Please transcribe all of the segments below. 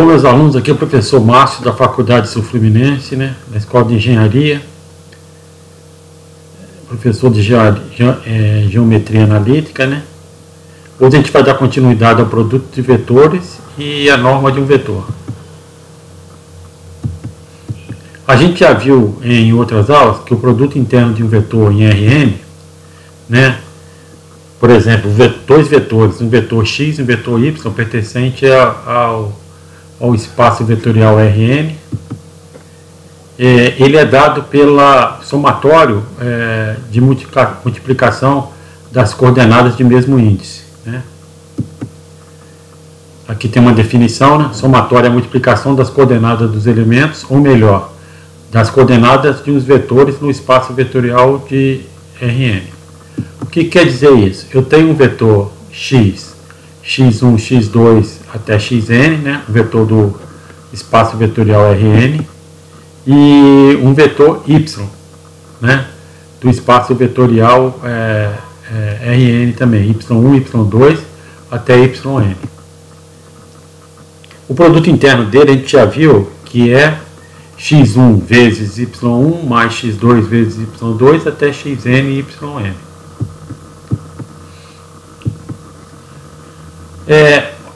Alô, meus alunos, aqui é o professor Márcio da Faculdade Sul Fluminense, né, da Escola de Engenharia, professor de Geometria Analítica, né. Hoje a gente vai dar continuidade ao produto de vetores e a norma de um vetor. A gente já viu em outras aulas que o produto interno de um vetor em Rn, né, por exemplo, dois vetores, um vetor x e um vetor y, pertencente ao espaço vetorial Rn, ele é dado pela somatório de multiplicação das coordenadas de mesmo índice, né? Aqui tem uma definição, né? Somatório é a multiplicação das coordenadas dos elementos, ou melhor, das coordenadas de uns vetores no espaço vetorial de Rn. O que quer dizer isso? Eu tenho um vetor x, x1, x2 até xn, né? Um vetor do espaço vetorial Rn, e um vetor y, né? Do espaço vetorial Rn também, y1, y2 até yn. O produto interno dele a gente já viu que é x1 vezes y1 mais x2 vezes y2 até xn e yn.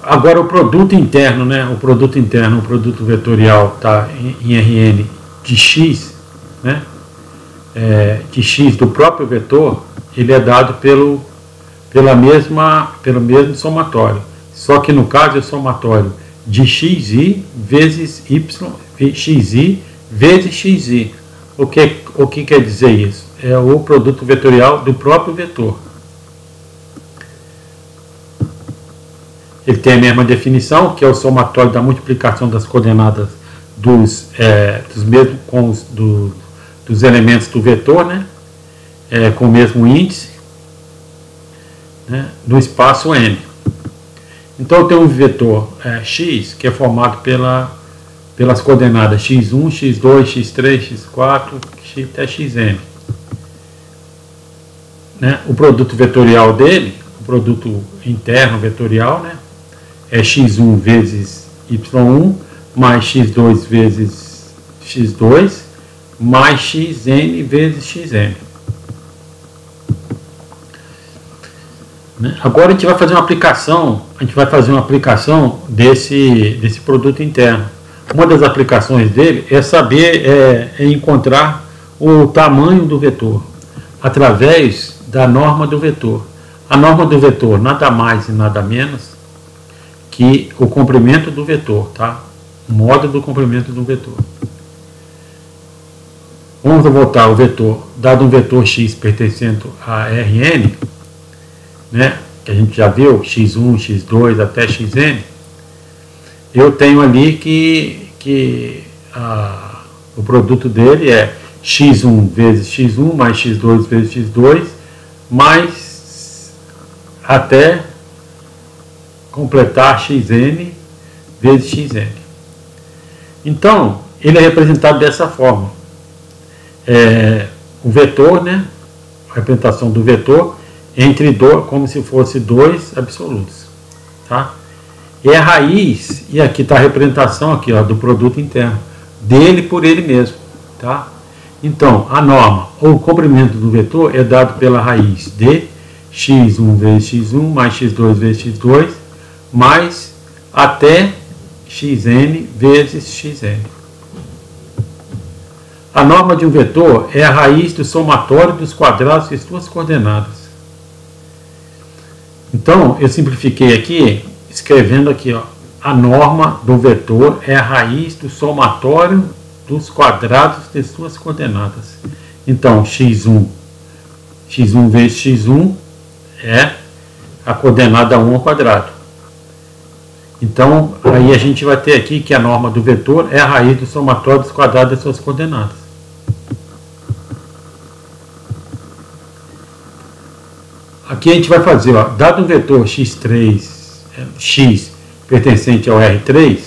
Agora o produto interno, né? O produto vetorial está em Rn de x, né? De x do próprio vetor, ele é dado pelo mesmo somatório. Só que no caso é o somatório de xi vezes y, xi vezes xi. O que quer dizer isso? É o produto vetorial do próprio vetor. Ele tem a mesma definição, que é o somatório da multiplicação das coordenadas dos elementos do vetor, né? Com o mesmo índice, né? No espaço n. Então eu tenho um vetor x, que é formado pelas coordenadas x1, x2, x3, x4, até xn. Né? O produto vetorial dele, o produto interno vetorial, né? É x1 vezes y1 mais x2 vezes x2 mais xn vezes xn. Agora a gente vai fazer uma aplicação, desse produto interno. Uma das aplicações dele é saber encontrar o tamanho do vetor através da norma do vetor. A norma do vetor nada mais e nada menos que o comprimento do vetor, tá? O modo do comprimento do vetor. Vamos voltar ao vetor, dado um vetor x pertencente a Rn, né? Que a gente já viu, x1, x2 até xn, eu tenho ali que o produto dele é x1 vezes x1 mais x2 vezes x2 mais até completar xn vezes xn. Então, ele é representado dessa forma. O vetor, né? A representação do vetor entre dois, como se fosse dois absolutos, tá? É a raiz, e aqui está a representação aqui, ó, do produto interno, dele por ele mesmo, tá? Então, a norma, ou o comprimento do vetor, é dado pela raiz de x1 vezes x1 mais x2 vezes x2 mais até xn vezes xn. A norma de um vetor é a raiz do somatório dos quadrados de suas coordenadas. Então, eu simplifiquei aqui, escrevendo aqui, ó, a norma do vetor é a raiz do somatório dos quadrados de suas coordenadas. Então, x1 vezes x1 é a coordenada 1 ao quadrado. Então, aí a gente vai ter aqui que a norma do vetor é a raiz do somatório dos quadrados de suas coordenadas. Aqui a gente vai fazer, ó, dado um vetor x pertencente ao R3,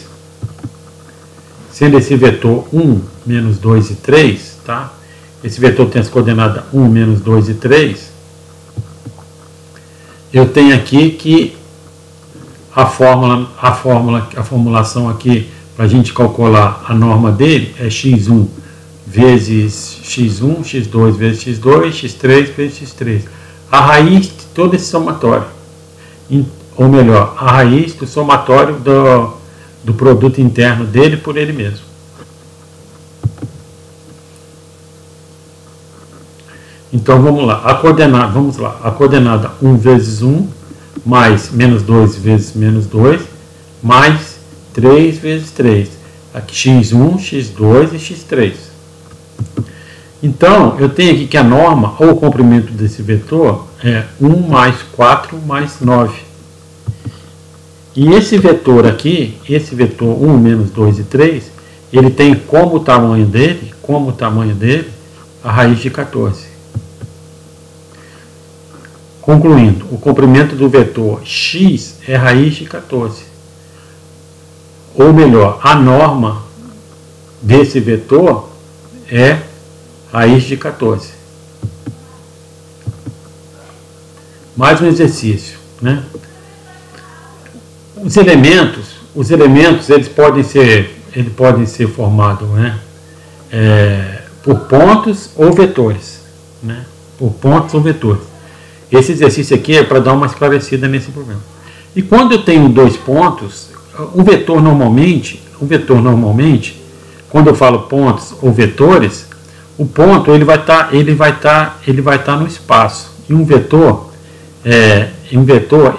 sendo esse vetor 1, menos 2 e 3, tá? Esse vetor tem as coordenadas 1, menos 2 e 3. Eu tenho aqui que a formulação aqui para a gente calcular a norma dele é x1 vezes x1, x2 vezes x2, x3 vezes x3. A raiz de todo esse somatório, ou melhor, a raiz do somatório do produto interno dele por ele mesmo. Então vamos lá, a coordenada 1 vezes 1 mais menos 2 vezes menos 2 mais 3 vezes 3. Aqui x1, x2 e x3. Então eu tenho aqui que a norma ou o comprimento desse vetor é 1 mais 4 mais 9. E esse vetor aqui, esse vetor 1, menos 2 e 3, ele tem como tamanho dele a raiz de 14. Concluindo, o comprimento do vetor x é raiz de 14. Ou melhor, a norma desse vetor é raiz de 14. Mais um exercício, né? Os elementos eles podem ser formados, né? Por pontos ou vetores, né? Por pontos ou vetores. Esse exercício aqui é para dar uma esclarecida nesse problema. E quando eu tenho dois pontos, o vetor normalmente, quando eu falo pontos ou vetores, o ponto ele vai estar no espaço. E um vetor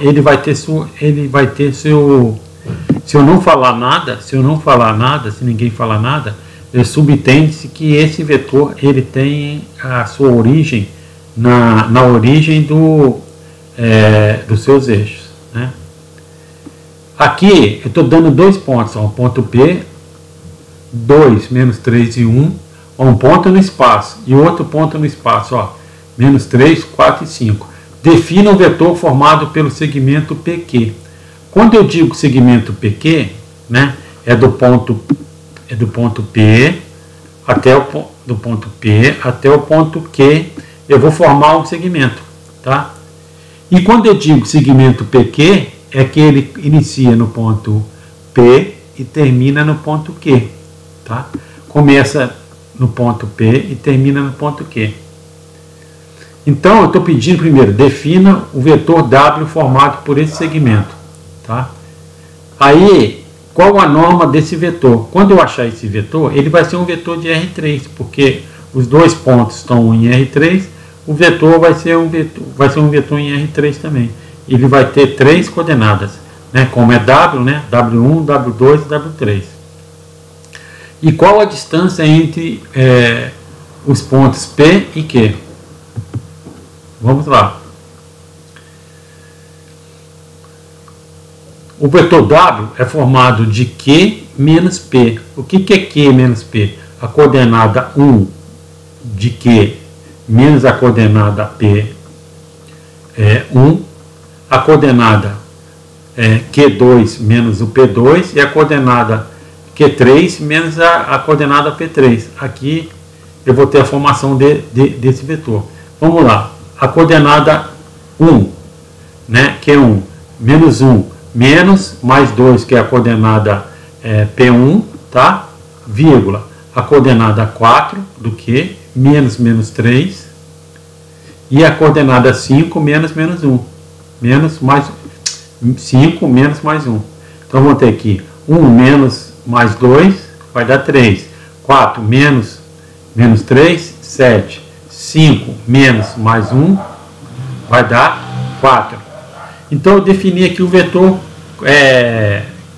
ele vai ter seu, se ninguém falar nada, subentende-se que esse vetor ele tem a sua origem na origem dos seus eixos, né? Aqui eu estou dando dois pontos, ó, um ponto P, 2, menos 3 e 1, um ponto no espaço e outro ponto no espaço, ó, menos 3, 4 e 5. Defina um vetor formado pelo segmento PQ. Quando eu digo segmento PQ, né, é do ponto P até o ponto Q. Eu vou formar um segmento, tá? E quando eu digo segmento PQ, é que ele inicia no ponto P e termina no ponto Q, tá? Começa no ponto P e termina no ponto Q. Então, eu estou pedindo primeiro, defina o vetor W formado por esse segmento, tá? Aí, qual a norma desse vetor? Quando eu achar esse vetor, ele vai ser um vetor de R3, porque os dois pontos estão em R3, o vetor vai ser um vetor em R3 também. Ele vai ter três coordenadas, né? Como é W, né? W1, W2 e W3. E qual a distância entre os pontos P e Q? Vamos lá. O vetor W é formado de Q menos P. O que é Q menos P? A coordenada 1 de Q menos a coordenada P é 1. A coordenada Q2 menos o P2 e a coordenada Q3 menos a coordenada P3. Aqui eu vou ter a formação desse vetor. Vamos lá. A coordenada 1, né, Q1, menos 1, menos mais 2, que é a coordenada P1, tá? Vírgula. A coordenada 4 do Q, menos 3. E a coordenada 5, menos 1. Menos mais 5, menos mais 1. Então, vamos ter aqui 1 menos mais 2, vai dar 3. 4 menos 3, 7. 5 menos mais 1 vai dar 4. Então eu defini aqui o vetor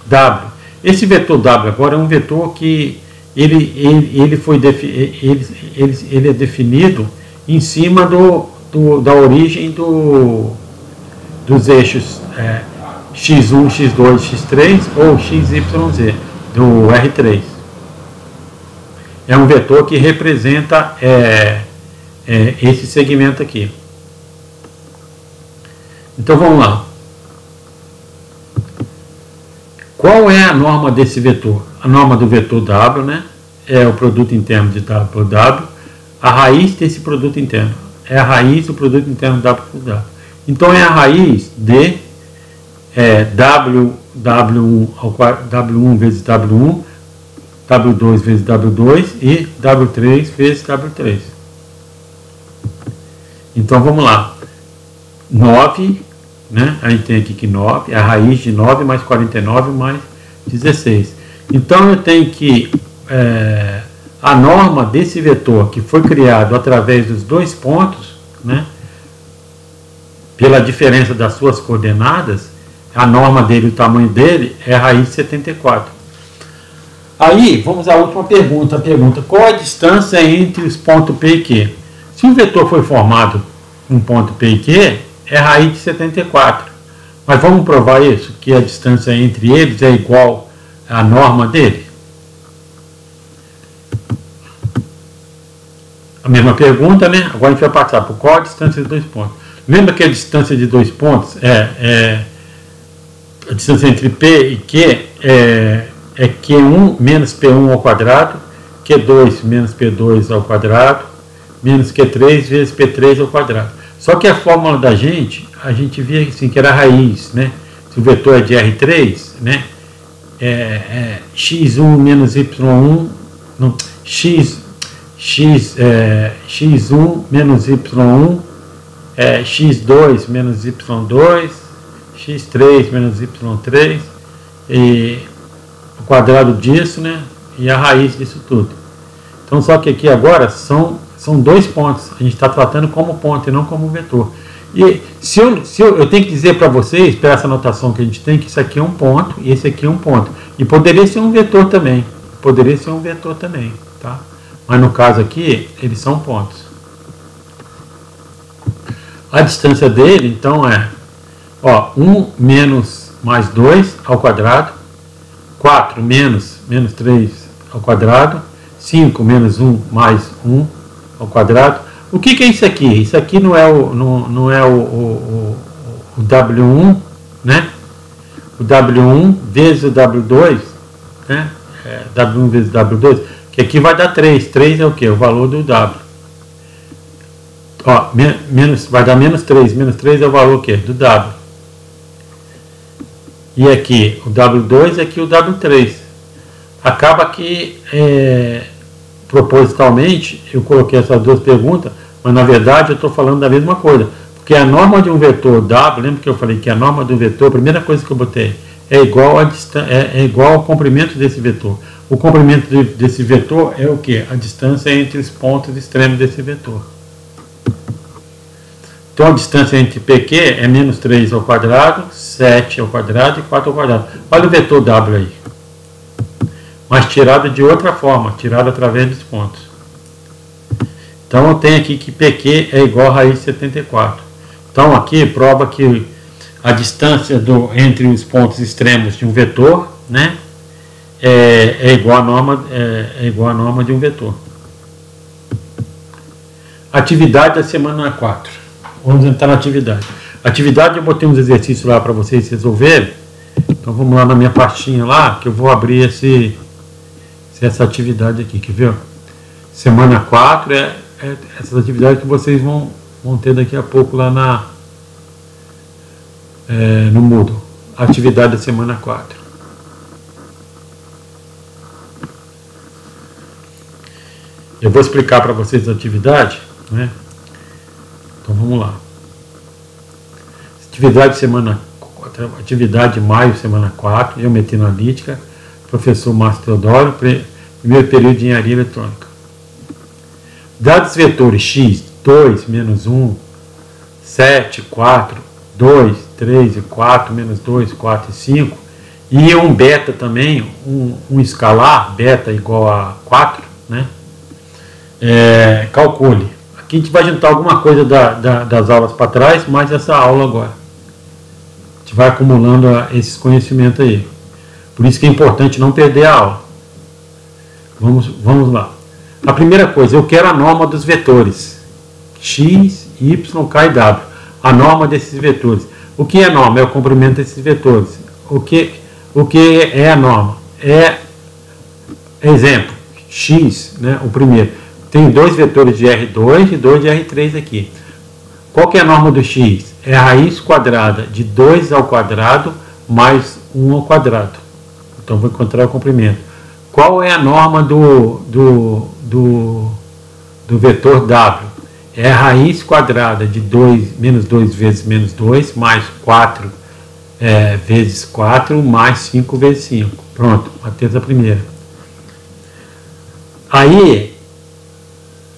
W. Esse vetor W agora é um vetor que ele é definido em cima da origem dos eixos x1, x2, x3 ou xyz do R3. É um vetor que representa esse segmento aqui. Então vamos lá. Qual é a norma desse vetor? A norma do vetor W, né, é o produto interno de W por W. A raiz desse produto interno é a raiz do produto interno W por W. Então é a raiz de W1 vezes W1, W2 vezes W2 e W3 vezes W3. Então vamos lá. 9, né? A gente tem aqui que 9, a raiz de 9 mais 49 mais 16. Então eu tenho que a norma desse vetor que foi criado através dos dois pontos, né? Pela diferença das suas coordenadas, a norma dele, o tamanho dele é a raiz de 74. Aí, vamos à última pergunta. A pergunta, qual a distância entre os pontos P e Q? Se o vetor foi formado com ponto P e Q, é a raiz de 74. Mas vamos provar isso, que a distância entre eles é igual à norma dele? A mesma pergunta, né? Agora a gente vai passar por qual a distância de dois pontos. Lembra que a distância de dois pontos a distância entre P e Q é Q1 menos P1 ao quadrado, Q2 menos P2 ao quadrado, menos Q3 vezes P3 ao quadrado. Só que a fórmula da gente, a gente via assim, que era a raiz, né? Se o vetor é de R3, né? X1 menos Y1, não, X1 menos Y1, X2 menos Y2, X3 menos Y3, e o quadrado disso, né? E a raiz disso tudo. Então, só que aqui agora são dois pontos. A gente está tratando como ponto e não como vetor. E se eu tenho que dizer para vocês, pela essa notação que a gente tem, que isso aqui é um ponto e esse aqui é um ponto. E poderia ser um vetor também. Poderia ser um vetor também, tá? Mas no caso aqui, eles são pontos. A distância dele, então, 1 menos mais 2 ao quadrado, 4 menos 3 ao quadrado, 5 menos 1 mais 1 ao quadrado. O que é isso aqui? Isso aqui não é o W1, né? O W1 vezes o W2, né? W1 vezes W2, que aqui vai dar 3. 3 é o que? O valor do W. Vai dar menos 3. Menos 3 é o valor o quê? Do W. E aqui o W2 e aqui o W3. Acaba que, propositalmente, eu coloquei essas duas perguntas, mas na verdade eu estou falando da mesma coisa. Porque a norma de um vetor W, lembra que eu falei que a norma do vetor, a primeira coisa que eu botei, é igual ao comprimento desse vetor. O comprimento desse vetor é o que? A distância entre os pontos extremos desse vetor. Então a distância entre PQ é menos 3 ao quadrado, 7 ao quadrado e 4 ao quadrado. Olha o vetor W aí. Mas tirado de outra forma, tirado através dos pontos. Então eu tenho aqui que PQ é igual a raiz de 74. Então aqui prova que a distância entre os pontos extremos de um vetor, né, é igual à norma de um vetor. Atividade da semana 4. Vamos entrar na atividade. Atividade, eu botei uns exercícios lá para vocês resolverem. Então vamos lá na minha pastinha lá, que eu vou abrir essa atividade aqui, quer ver? Semana 4 é essa atividade que vocês vão ter daqui a pouco lá no Moodle. Atividade da semana 4. Eu vou explicar para vocês a atividade, né? Então vamos lá. Atividade atividade de maio, semana 4, geometria analítica, professor Márcio Teodoro, primeiro período de engenharia eletrônica. Dados vetores x, 2, menos 1, 7, 4, 2, 3 e 4, menos 2, 4 e 5, e um beta também, um escalar, beta igual a 4, né? Calcule. Aqui a gente vai juntar alguma coisa das aulas para trás, mais essa aula agora. A gente vai acumulando esses conhecimentos aí. Por isso que é importante não perder a aula. Vamos lá. A primeira coisa, eu quero a norma dos vetores. X, Y, K e W. A norma desses vetores. O que é a norma? É o comprimento desses vetores. O que é a norma? Exemplo, X, né, o primeiro. Tem dois vetores de R2 e dois de R3 aqui. Qual que é a norma do x? É a raiz quadrada de 2 ao quadrado mais 1 ao quadrado. Então vou encontrar o comprimento. Qual é a norma do vetor w? É a raiz quadrada de 2, menos 2 vezes menos 2, mais 4 vezes 4, mais 5 vezes 5. Pronto, matei a primeira. Aí,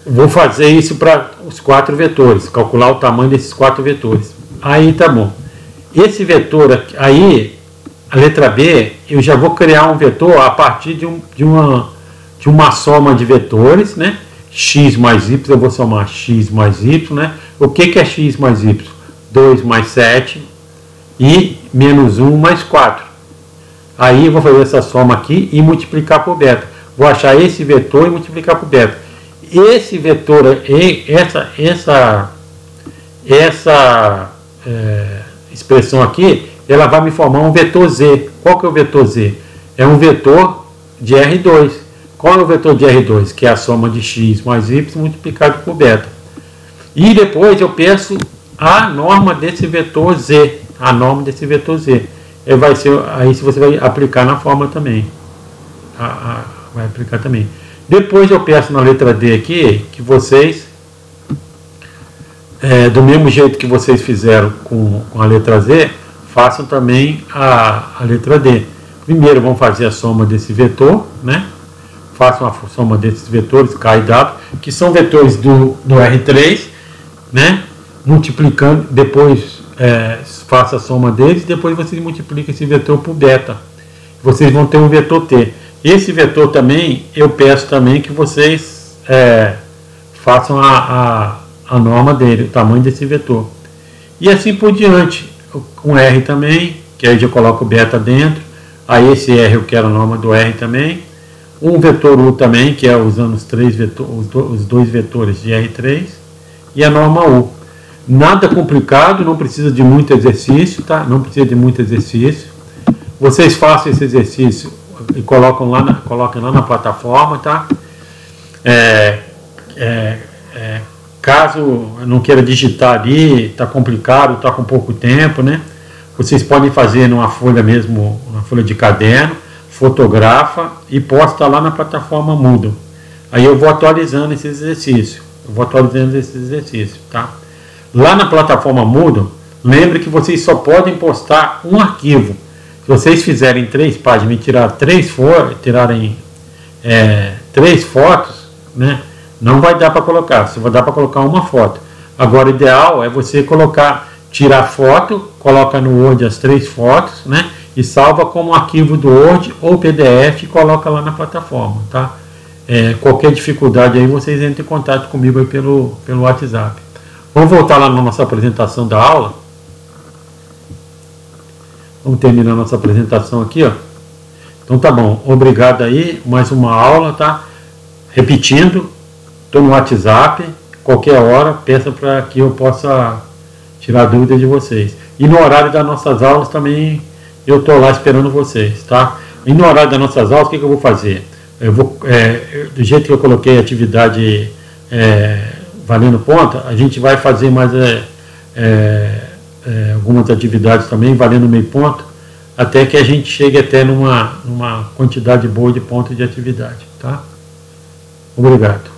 vou fazer isso para os 4 vetores, calcular o tamanho desses 4 vetores. Aí tá bom. Esse vetor aqui, aí, a letra B, eu já vou criar um vetor a partir de uma soma de vetores, né? X mais y, eu vou somar x mais y, né? O que é x mais y? 2 mais 7 e menos 1 mais 4. Aí eu vou fazer essa soma aqui e multiplicar por beta. Vou achar esse vetor e multiplicar por beta. Esse vetor, essa expressão aqui, ela vai me formar um vetor z. Qual que é o vetor z? É um vetor de R2. Qual é o vetor de R2? Que é a soma de x mais y multiplicado por beta. E depois eu peço a norma desse vetor z. A norma desse vetor z. Aí você vai aplicar na fórmula também. Vai aplicar também. Depois eu peço na letra D aqui que vocês, do mesmo jeito que vocês fizeram com a letra Z, façam também a letra D. Primeiro vamos fazer a soma desse vetor, né? Façam a soma desses vetores K e W, que são vetores do R3, né? Multiplicando, depois faça a soma deles, depois vocês multiplicam esse vetor por beta. Vocês vão ter um vetor T. Esse vetor também, eu peço também que vocês façam a norma dele, o tamanho desse vetor. E assim por diante, com R também, que aí eu coloco beta dentro. Aí esse R eu quero a norma do R também. Um vetor U também, que é usando os dois vetores de R3. E a norma U. Nada complicado, não precisa de muito exercício, tá? Não precisa de muito exercício. Vocês façam esse exercício e coloquem lá na plataforma, tá? Caso não queira digitar ali, está complicado, está com pouco tempo, né? Vocês podem fazer numa folha mesmo, uma folha de caderno, fotografa e posta lá na plataforma Moodle. Aí eu vou atualizando esse exercício. Tá? Lá na plataforma Moodle, lembre que vocês só podem postar um arquivo. Se vocês fizerem 3 páginas e tirarem 3 fotos, né, não vai dar para colocar, só vai dar para colocar uma foto. Agora, o ideal é você tirar foto, coloca no Word as 3 fotos, né, e salva como arquivo do Word ou PDF e coloca lá na plataforma, tá? Qualquer dificuldade aí, vocês entrem em contato comigo aí pelo WhatsApp. Vamos voltar lá na nossa apresentação da aula. Vamos terminar a nossa apresentação aqui, ó. Então tá bom, obrigado aí, mais uma aula, tá? Repetindo, estou no WhatsApp, qualquer hora, peça para que eu possa tirar dúvidas de vocês. E no horário das nossas aulas também, eu estou lá esperando vocês, tá? E no horário das nossas aulas, o que eu vou fazer? Eu vou, do jeito que eu coloquei a atividade valendo ponta, a gente vai fazer mais algumas atividades também, valendo meio ponto, até que a gente chegue até numa quantidade boa de pontos de atividade, tá? Obrigado.